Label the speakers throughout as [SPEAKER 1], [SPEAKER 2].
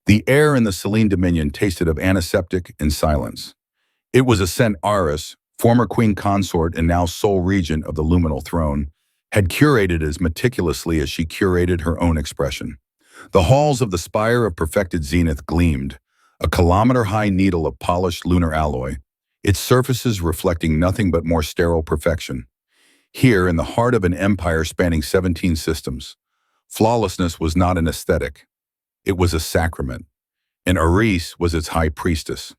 [SPEAKER 1] The air in the Selene Dominion tasted of antiseptic and silence. It was a scent Aris, former queen consort and now sole regent of the luminal throne, had curated as meticulously as she curated her own expression. The halls of the spire of perfected zenith gleamed, a kilometer-high needle of polished lunar alloy, its surfaces reflecting nothing but more sterile perfection. Here, in the heart of an empire spanning 17 systems, flawlessness was not an aesthetic. It was a sacrament, and Aris was its high priestess.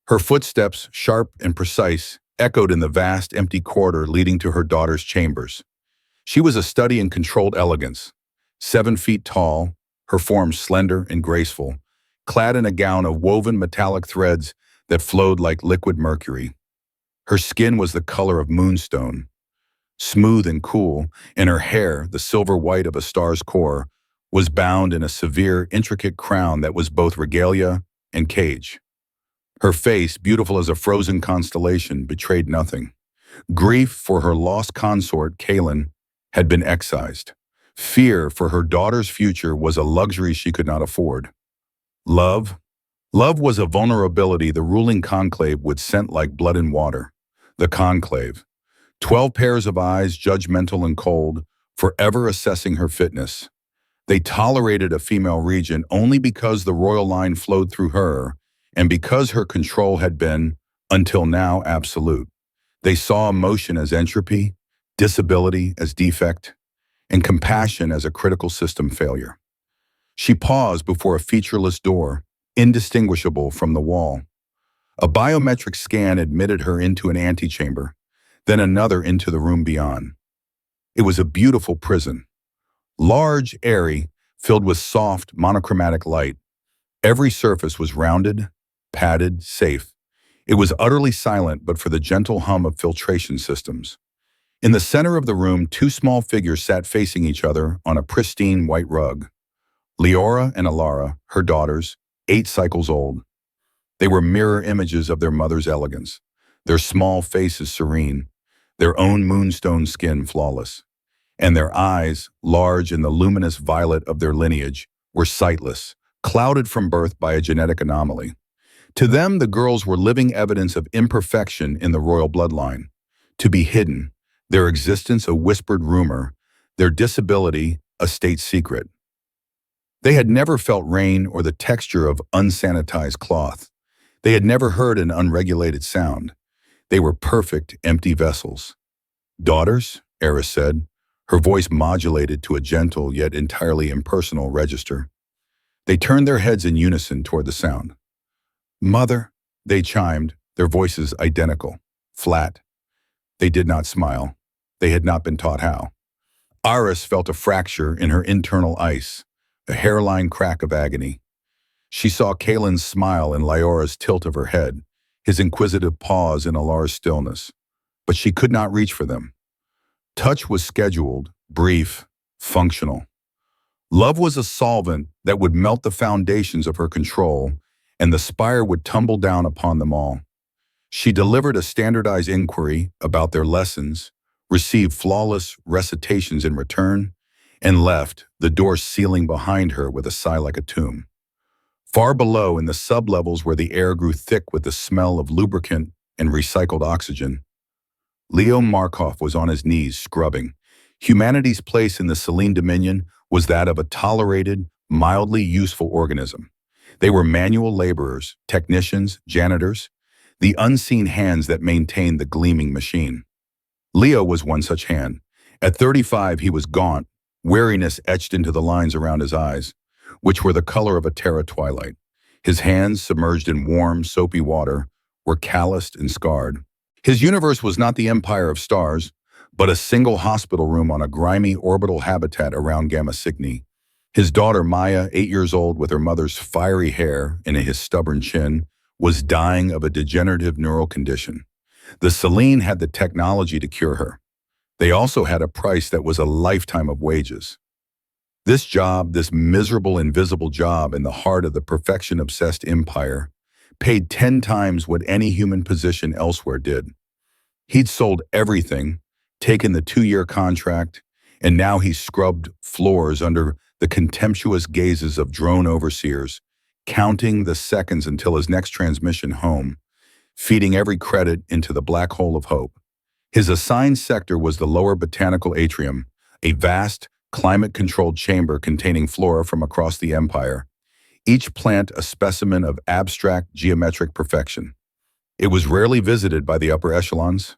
[SPEAKER 1] Her footsteps, sharp and precise, echoed in the vast, empty corridor leading to her daughter's chambers. She was a study in controlled elegance, 7 feet tall, her form slender and graceful, clad in a gown of woven metallic threads that flowed like liquid mercury. Her skin was the color of moonstone, smooth and cool, and her hair, the silver white of a star's core, was bound in a severe, intricate crown that was both regalia and cage. Her face, beautiful as a frozen constellation, betrayed nothing. Grief for her lost consort, Kaelin, had been excised. Fear for her daughter's future was a luxury she could not afford. Love? Love was a vulnerability the ruling conclave would scent like blood and water. The conclave. 12 pairs of eyes, judgmental and cold, forever assessing her fitness. They tolerated a female regent only because the royal line flowed through her, and because her control had been, until now, absolute. They saw emotion as entropy, disability as defect, and compassion as a critical system failure. She paused before a featureless door, indistinguishable from the wall. A biometric scan admitted her into an antechamber, then another into the room beyond. It was a beautiful prison. Large, airy, filled with soft, monochromatic light. Every surface was rounded, padded, safe. It was utterly silent but for the gentle hum of filtration systems. In the center of the room, 2 small figures sat facing each other on a pristine white rug. Leora and Alara, her daughters, 8 cycles old. They were mirror images of their mother's elegance, their small faces serene, their own moonstone skin flawless, and their eyes, large in the luminous violet of their lineage, were sightless, clouded from birth by a genetic anomaly. To them, the girls were living evidence of imperfection in the royal bloodline, to be hidden, their existence a whispered rumor, their disability a state secret. They had never felt rain or the texture of unsanitized cloth. They had never heard an unregulated sound. They were perfect, empty vessels. "Daughters," Eris said, her voice modulated to a gentle yet entirely impersonal register. They turned their heads in unison toward the sound. "Mother," they chimed, their voices identical, flat. They did not smile. They had not been taught how. Aris felt a fracture in her internal ice, a hairline crack of agony. She saw Kaelin's smile in Leora's tilt of her head, his inquisitive pause in Alara's stillness, but she could not reach for them. Touch was scheduled, brief, functional. Love was a solvent that would melt the foundations of her control, and the spire would tumble down upon them all. She delivered a standardized inquiry about their lessons, received flawless recitations in return, and left, the door sealing behind her with a sigh like a tomb. Far below, in the sublevels where the air grew thick with the smell of lubricant and recycled oxygen, Leo Markov was on his knees, scrubbing. Humanity's place in the Selene Dominion was that of a tolerated, mildly useful organism. They were manual laborers, technicians, janitors, the unseen hands that maintained the gleaming machine. Leo was one such hand. At 35, he was gaunt, weariness etched into the lines around his eyes, which were the color of a Terra twilight. His hands, submerged in warm, soapy water, were calloused and scarred. His universe was not the empire of stars, but a single hospital room on a grimy orbital habitat around Gamma Cygni. His daughter Maya, 8 years old with her mother's fiery hair and his stubborn chin, was dying of a degenerative neural condition. The Selene had the technology to cure her. They also had a price that was a lifetime of wages. This job, this miserable, invisible job in the heart of the perfection-obsessed empire, paid 10 times what any human position elsewhere did. He'd sold everything, taken the 2-year contract, and now he scrubbed floors under the contemptuous gazes of drone overseers, counting the seconds until his next transmission home, feeding every credit into the black hole of hope. His assigned sector was the lower botanical atrium, a vast, climate-controlled chamber containing flora from across the empire, each plant a specimen of abstract geometric perfection. It was rarely visited by the upper echelons.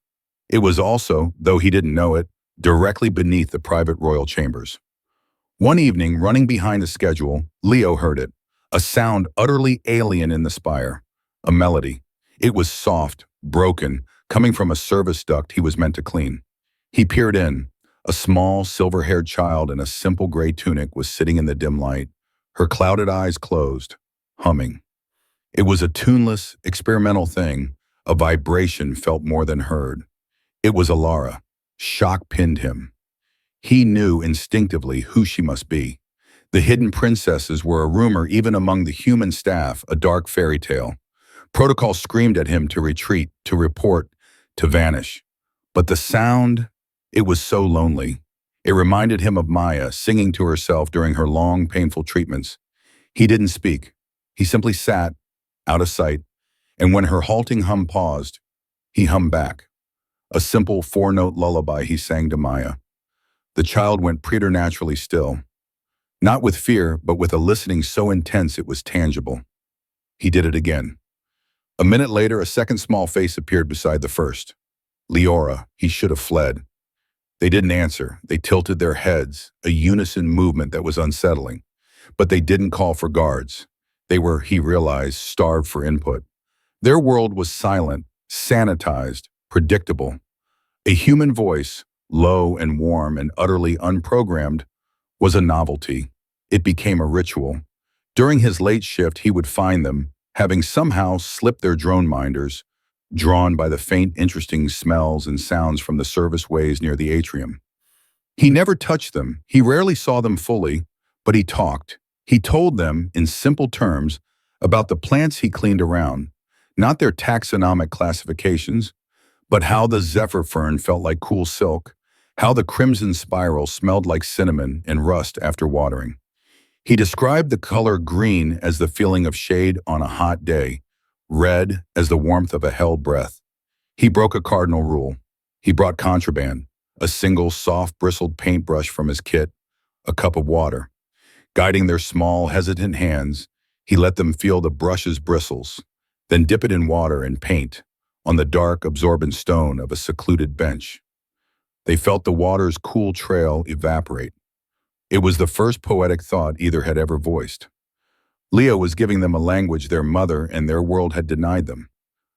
[SPEAKER 1] It was also, though he didn't know it, directly beneath the private royal chambers. One evening, running behind the schedule, Leo heard it, a sound utterly alien in the spire, a melody. It was soft, broken, coming from a service duct he was meant to clean. He peered in. A small, silver-haired child in a simple gray tunic was sitting in the dim light, her clouded eyes closed, humming. It was a tuneless, experimental thing, a vibration felt more than heard. It was Alara. Shock pinned him. He knew instinctively who she must be. The hidden princesses were a rumor even among the human staff, a dark fairy tale. Protocol screamed at him to retreat, to report, to vanish. But the sound, it was so lonely. It reminded him of Maya singing to herself during her long, painful treatments. He didn't speak. He simply sat, out of sight, and when her halting hum paused, he hummed back. A simple four-note lullaby he sang to Maya. The child went preternaturally still. Not with fear, but with a listening so intense it was tangible. He did it again. A minute later, a second small face appeared beside the first. Leora, he should have fled. They didn't answer. They tilted their heads, a unison movement that was unsettling. But they didn't call for guards. They were, he realized, starved for input. Their world was silent, sanitized, predictable. A human voice, low and warm and utterly unprogrammed, was a novelty. It became a ritual. During his late shift, he would find them, having somehow slipped their drone minders, drawn by the faint, interesting smells and sounds from the service ways near the atrium. He never touched them. He rarely saw them fully, but he talked. He told them, in simple terms, about the plants he cleaned around, not their taxonomic classifications, but how the zephyr fern felt like cool silk, how the crimson spiral smelled like cinnamon and rust after watering. He described the color green as the feeling of shade on a hot day, red as the warmth of a held breath. He broke a cardinal rule. He brought contraband, a single soft bristled paintbrush from his kit, a cup of water. Guiding their small, hesitant hands, he let them feel the brush's bristles, then dip it in water and paint on the dark, absorbent stone of a secluded bench. They felt the water's cool trail evaporate. It was the first poetic thought either had ever voiced. Leo was giving them a language their mother and their world had denied them,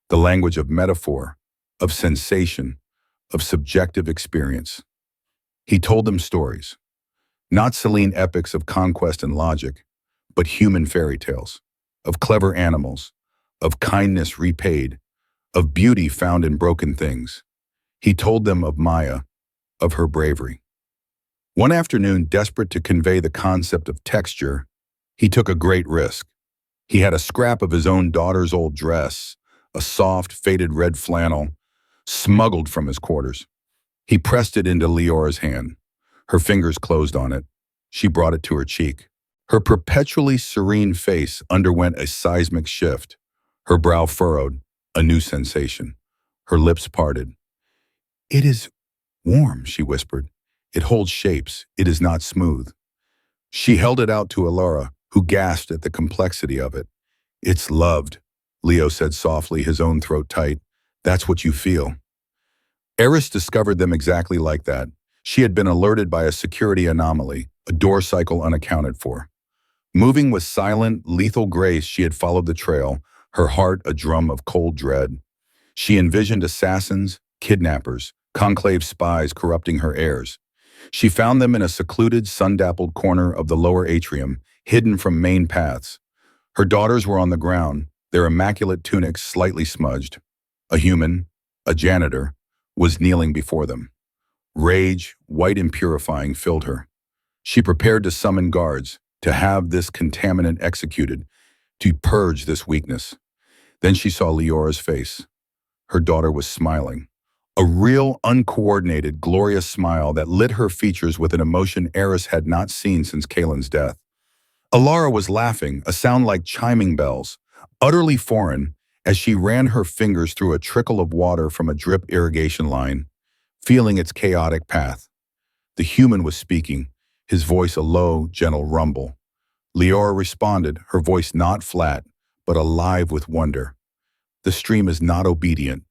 [SPEAKER 1] the language of metaphor, of sensation, of subjective experience. He told them stories, not Celine epics of conquest and logic, but human fairy tales, of clever animals, of kindness repaid, of beauty found in broken things. He told them of Maya, of her bravery. One afternoon, desperate to convey the concept of texture, he took a great risk. He had a scrap of his own daughter's old dress, a soft, faded red flannel, smuggled from his quarters. He pressed it into Leora's hand. Her fingers closed on it. She brought it to her cheek. Her perpetually serene face underwent a seismic shift. Her brow furrowed, a new sensation. Her lips parted. "It is warm," she whispered. "It holds shapes. It is not smooth." She held it out to Alara, who gasped at the complexity of it. "It's loved," Leo said softly, his own throat tight. "That's what you feel." Eris discovered them exactly like that. She had been alerted by a security anomaly, a door cycle unaccounted for. Moving with silent, lethal grace, she had followed the trail, her heart a drum of cold dread. She envisioned assassins, kidnappers, conclave spies corrupting her heirs. She found them in a secluded, sun-dappled corner of the lower atrium, hidden from main paths. Her daughters were on the ground, their immaculate tunics slightly smudged. A human, a janitor, was kneeling before them. Rage, white and purifying, filled her. She prepared to summon guards, to have this contaminant executed, to purge this weakness. Then she saw Leora's face. Her daughter was smiling. A real, uncoordinated, glorious smile that lit her features with an emotion Eris had not seen since Kalen's death. Alara was laughing, a sound like chiming bells, utterly foreign, as she ran her fingers through a trickle of water from a drip irrigation line, feeling its chaotic path. The human was speaking, his voice a low, gentle rumble. Leora responded, her voice not flat, but alive with wonder. The stream is not obedient.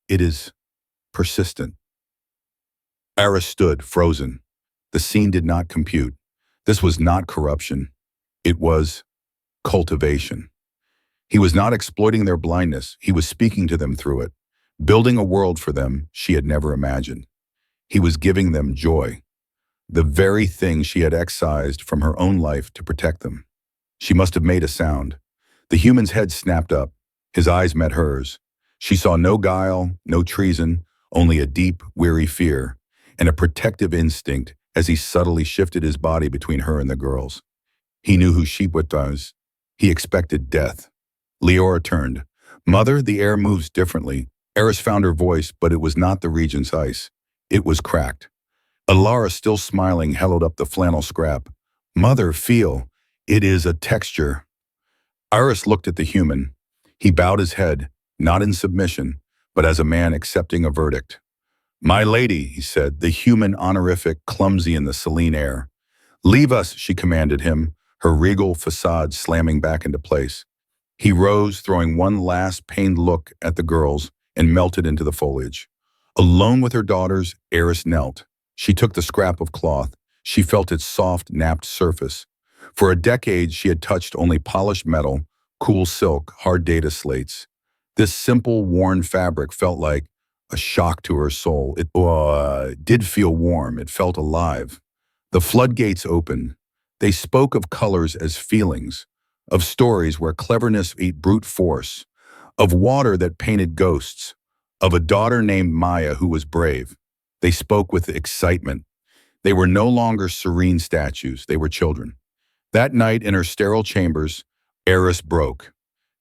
[SPEAKER 1] It is persistent. Aris stood, frozen. The scene did not compute. This was not corruption. It was cultivation. He was not exploiting their blindness. He was speaking to them through it, building a world for them she had never imagined. He was giving them joy, the very thing she had excised from her own life to protect them. She must have made a sound. The human's head snapped up. His eyes met hers. She saw no guile, no treason, only a deep, weary fear, and a protective instinct as he subtly shifted his body between her and the girls. He knew who she was. He expected death. Leora turned. Mother, the air moves differently. Eris found her voice, but it was not the regent's ice. It was cracked. Alara, still smiling, held up the flannel scrap. Mother, feel. It is a texture. Iris looked at the human. He bowed his head, not in submission, but as a man accepting a verdict. My lady, he said, the human honorific, clumsy in the saline air. Leave us, she commanded him, her regal facade slamming back into place. He rose, throwing one last pained look at the girls, and melted into the foliage. Alone with her daughters, Eris knelt. She took the scrap of cloth. She felt its soft, napped surface. For a decade, she had touched only polished metal, cool silk, hard data slates. This simple, worn fabric felt like a shock to her soul. It did feel warm. It felt alive. The floodgates opened. They spoke of colors as feelings, of stories where cleverness ate brute force, of water that painted ghosts, of a daughter named Maya who was brave. They spoke with excitement. They were no longer serene statues. They were children. That night in her sterile chambers, Eris broke.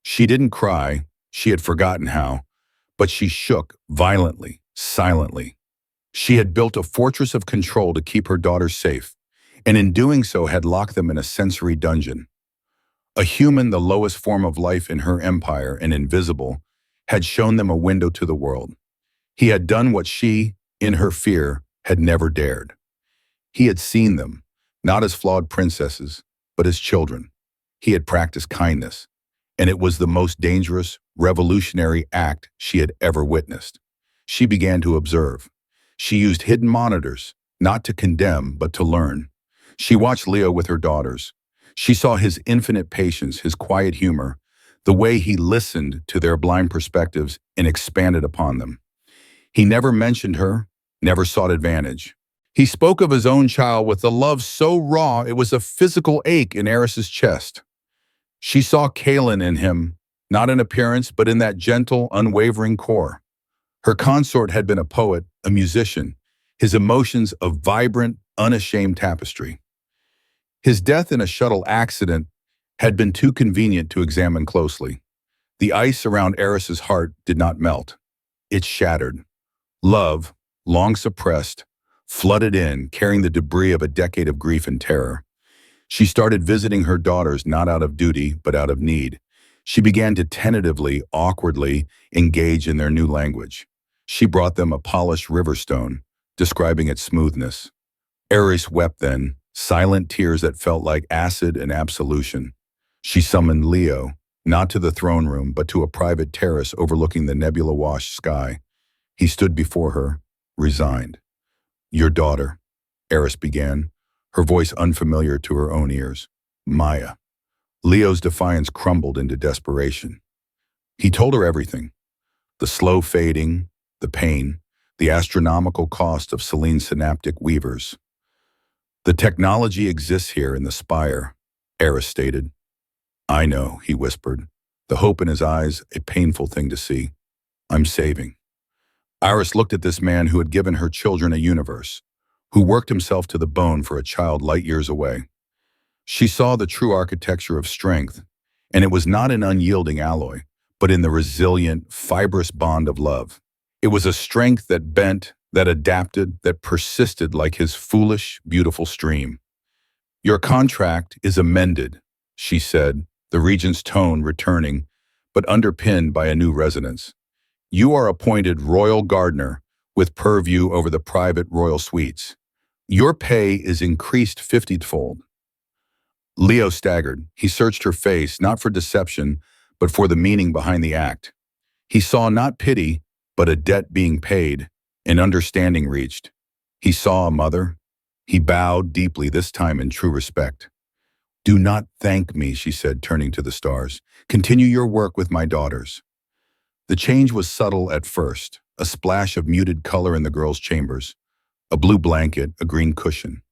[SPEAKER 1] She didn't cry. She had forgotten how. But she shook violently, silently. She had built a fortress of control to keep her daughters safe, and in doing so had locked them in a sensory dungeon. A human, the lowest form of life in her empire and invisible, had shown them a window to the world. He had done what she, in her fear, had never dared. He had seen them, not as flawed princesses, but as children. He had practiced kindness, and it was the most dangerous, revolutionary act she had ever witnessed. She began to observe. She used hidden monitors, not to condemn, but to learn. She watched Leo with her daughters. She saw his infinite patience, his quiet humor, the way he listened to their blind perspectives and expanded upon them. He never mentioned her, never sought advantage. He spoke of his own child with a love so raw it was a physical ache in Eris's chest. She saw Kaelin in him, not in appearance, but in that gentle, unwavering core. Her consort had been a poet, a musician, his emotions a vibrant, unashamed tapestry. His death in a shuttle accident had been too convenient to examine closely. The ice around Eris's heart did not melt. It shattered. Love, long suppressed, flooded in, carrying the debris of a decade of grief and terror. She started visiting her daughters not out of duty, but out of need. She began to tentatively, awkwardly engage in their new language. She brought them a polished river stone, describing its smoothness. Eris wept then, silent tears that felt like acid and absolution. She summoned Leo, not to the throne room, but to a private terrace overlooking the nebula-washed sky. He stood before her, resigned. Your daughter, Eris began, her voice unfamiliar to her own ears. Maya. Leo's defiance crumbled into desperation. He told her everything. The slow fading, the pain, the astronomical cost of Selene synaptic weavers. The technology exists here in the spire, Eris stated. I know, he whispered, the hope in his eyes a painful thing to see. I'm saving. Iris looked at this man who had given her children a universe, who worked himself to the bone for a child light years away. She saw the true architecture of strength, and it was not an unyielding alloy, but in the resilient, fibrous bond of love. It was a strength that bent, that adapted, that persisted like his foolish, beautiful stream. Your contract is amended, she said, the regent's tone returning, but underpinned by a new resonance. You are appointed royal gardener with purview over the private royal suites. Your pay is increased 50-fold. Leo staggered. He searched her face, not for deception, but for the meaning behind the act. He saw not pity, but a debt being paid, an understanding reached. He saw a mother. He bowed deeply, this time in true respect. Do not thank me, she said, turning to the stars. Continue your work with my daughters. The change was subtle at first, a splash of muted color in the girls' chambers, a blue blanket, a green cushion,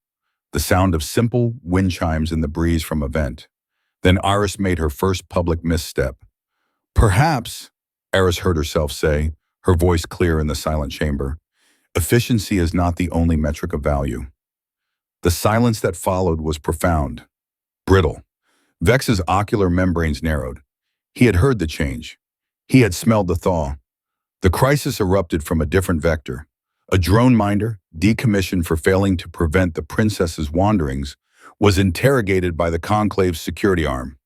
[SPEAKER 1] the sound of simple wind chimes in the breeze from a vent. Then Iris made her first public misstep. Perhaps, Iris heard herself say, her voice clear in the silent chamber, efficiency is not the only metric of value. The silence that followed was profound, brittle. Vex's ocular membranes narrowed. He had heard the change. He had smelled the thaw. The crisis erupted from a different vector. A drone minder, decommissioned for failing to prevent the princess's wanderings, was interrogated by the Conclave's security arm.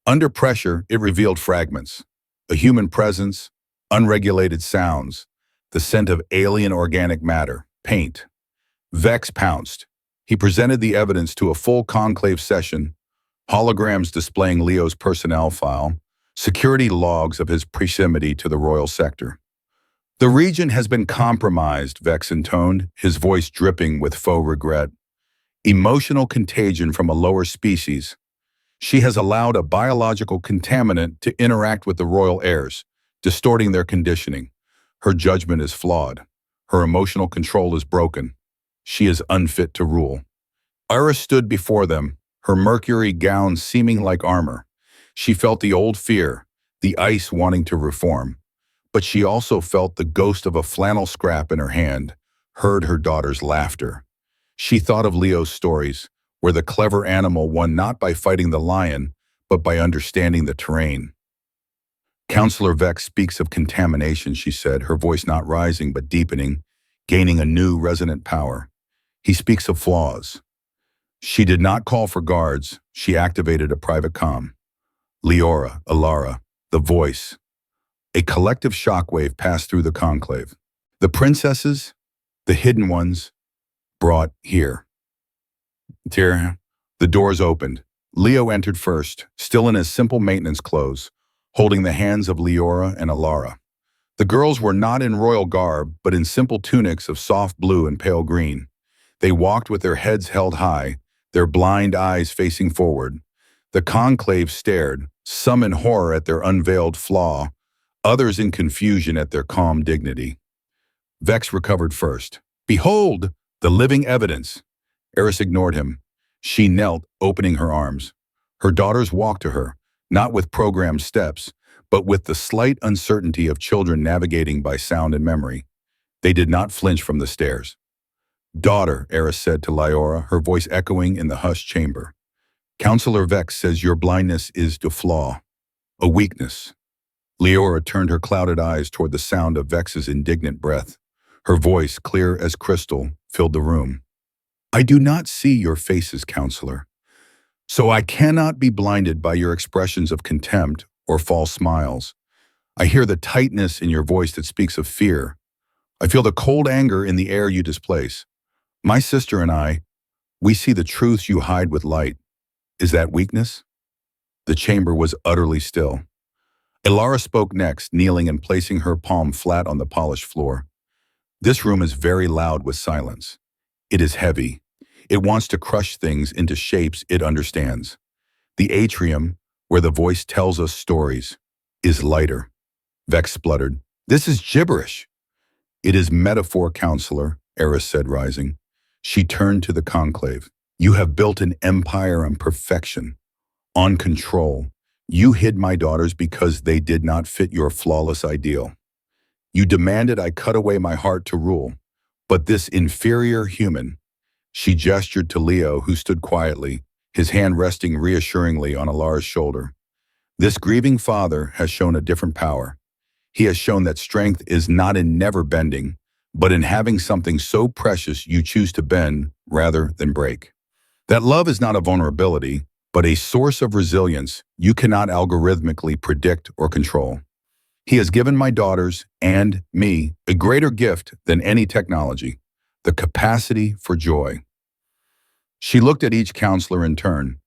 [SPEAKER 1] Under pressure, it revealed fragments. A human presence, unregulated sounds, the scent of alien organic matter, paint. Vex pounced. He presented the evidence to a full Conclave session, holograms displaying Leo's personnel file, security logs of his proximity to the royal sector. The region has been compromised, Vex intoned, his voice dripping with faux regret. Emotional contagion from a lower species. She has allowed a biological contaminant to interact with the royal heirs, distorting their conditioning. Her judgment is flawed. Her emotional control is broken. She is unfit to rule. Iris stood before them, her mercury gown seeming like armor. She felt the old fear, the ice wanting to reform. But she also felt the ghost of a flannel scrap in her hand, heard her daughter's laughter. She thought of Leo's stories, where the clever animal won not by fighting the lion, but by understanding the terrain. Counselor Vex speaks of contamination, she said, her voice not rising but deepening, gaining a new resonant power. He speaks of flaws. She did not call for guards, she activated a private comm. Leora, Alara, the voice. A collective shockwave passed through the conclave. The princesses, the hidden ones, brought here. Dear, the doors opened. Leo entered first, still in his simple maintenance clothes, holding the hands of Leora and Alara. The girls were not in royal garb, but in simple tunics of soft blue and pale green. They walked with their heads held high, their blind eyes facing forward. The conclave stared, some in horror at their unveiled flaw, others in confusion at their calm dignity. Vex recovered first. Behold, the living evidence. Eris ignored him. She knelt, opening her arms. Her daughters walked to her, not with programmed steps, but with the slight uncertainty of children navigating by sound and memory. They did not flinch from the stairs. Daughter, Eris said to Leora, her voice echoing in the hushed chamber. Counselor Vex says your blindness is a flaw, a weakness. Leora turned her clouded eyes toward the sound of Vex's indignant breath. Her voice, clear as crystal, filled the room. I do not see your faces, counselor, so I cannot be blinded by your expressions of contempt or false smiles. I hear the tightness in your voice that speaks of fear. I feel the cold anger in the air you displace. My sister and I, we see the truths you hide with light. Is that weakness? The chamber was utterly still. Ilara spoke next, kneeling and placing her palm flat on the polished floor. This room is very loud with silence. It is heavy. It wants to crush things into shapes it understands. The atrium, where the voice tells us stories, is lighter. Vex spluttered. This is gibberish. It is metaphor, counselor, Eris said, rising. She turned to the conclave. You have built an empire on perfection, on control. You hid my daughters because they did not fit your flawless ideal. You demanded I cut away my heart to rule, but this inferior human, she gestured to Leo, who stood quietly, his hand resting reassuringly on Alara's shoulder. This grieving father has shown a different power. He has shown that strength is not in never bending, but in having something so precious you choose to bend rather than break. That love is not a vulnerability, but a source of resilience you cannot algorithmically predict or control. He has given my daughters and me a greater gift than any technology, the capacity for joy. She looked at each counselor in turn.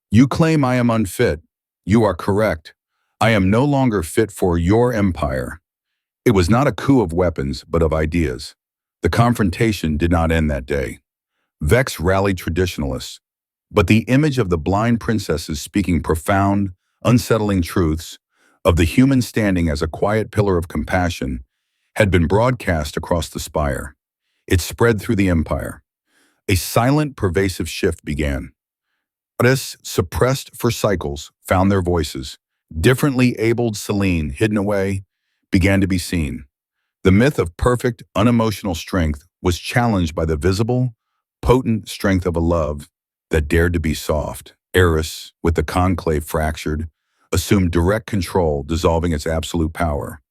[SPEAKER 1] You claim I am unfit. You are correct. I am no longer fit for your empire. It was not a coup of weapons, but of ideas. The confrontation did not end that day. Vex rallied traditionalists, but the image of the blind princesses speaking profound, unsettling truths, of the human standing as a quiet pillar of compassion, had been broadcast across the spire. It spread through the empire. A silent, pervasive shift began. Artists, suppressed for cycles, found their voices. Differently abled Celine, hidden away, began to be seen. The myth of perfect, unemotional strength was challenged by the visible, potent strength of a love that dared to be soft. Eris, with the conclave fractured, assumed direct control, dissolving its absolute power.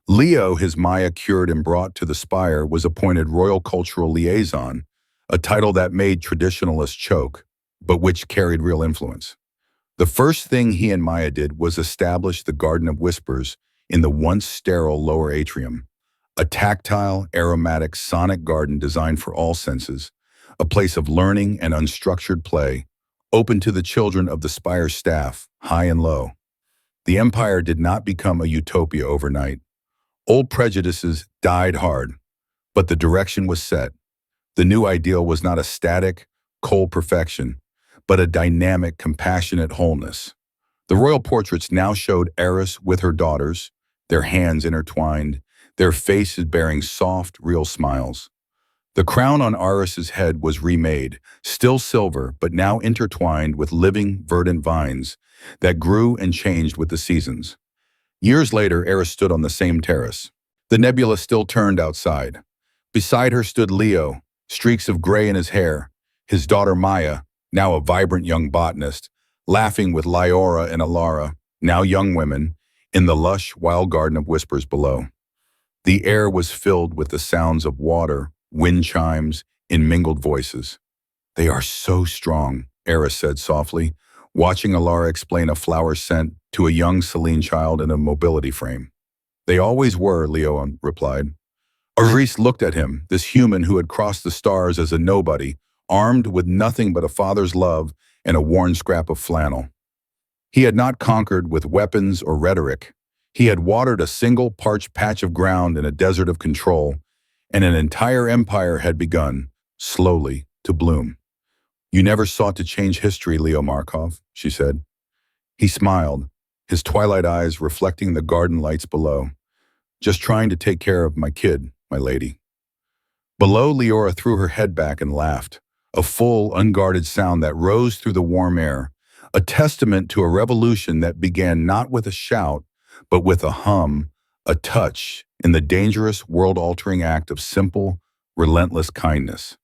[SPEAKER 1] Leo, his Maya cured and brought to the spire, was appointed Royal Cultural Liaison, a title that made traditionalists choke, but which carried real influence. The first thing he and Maya did was establish the Garden of Whispers in the once sterile lower atrium, a tactile, aromatic, sonic garden designed for all senses, a place of learning and unstructured play, open to the children of the Spire's staff, high and low. The empire did not become a utopia overnight. Old prejudices died hard, but the direction was set. The new ideal was not a static, cold perfection, but a dynamic, compassionate wholeness. The royal portraits now showed Eris with her daughters, their hands intertwined, their faces bearing soft, real smiles. The crown on Aris's head was remade, still silver, but now intertwined with living, verdant vines that grew and changed with the seasons. Years later, Eris stood on the same terrace. The nebula still turned outside. Beside her stood Leo, streaks of gray in his hair, his daughter Maya, now a vibrant young botanist, laughing with Lyora and Alara, now young women, in the lush, wild garden of whispers below. The air was filled with the sounds of water, wind chimes, in mingled voices. They are so strong, Eris said softly, watching Alara explain a flower scent to a young Celine child in a mobility frame. They always were, Leo replied. Aris looked at him, this human who had crossed the stars as a nobody, armed with nothing but a father's love and a worn scrap of flannel. He had not conquered with weapons or rhetoric. He had watered a single parched patch of ground in a desert of control, and an entire empire had begun, slowly, to bloom. You never sought to change history, Leo Markov, she said. He smiled, his twilight eyes reflecting the garden lights below. Just trying to take care of my kid, my lady. Below, Leora threw her head back and laughed, a full, unguarded sound that rose through the warm air, a testament to a revolution that began not with a shout, but with a hum, a touch, in the dangerous, world-altering act of simple, relentless kindness.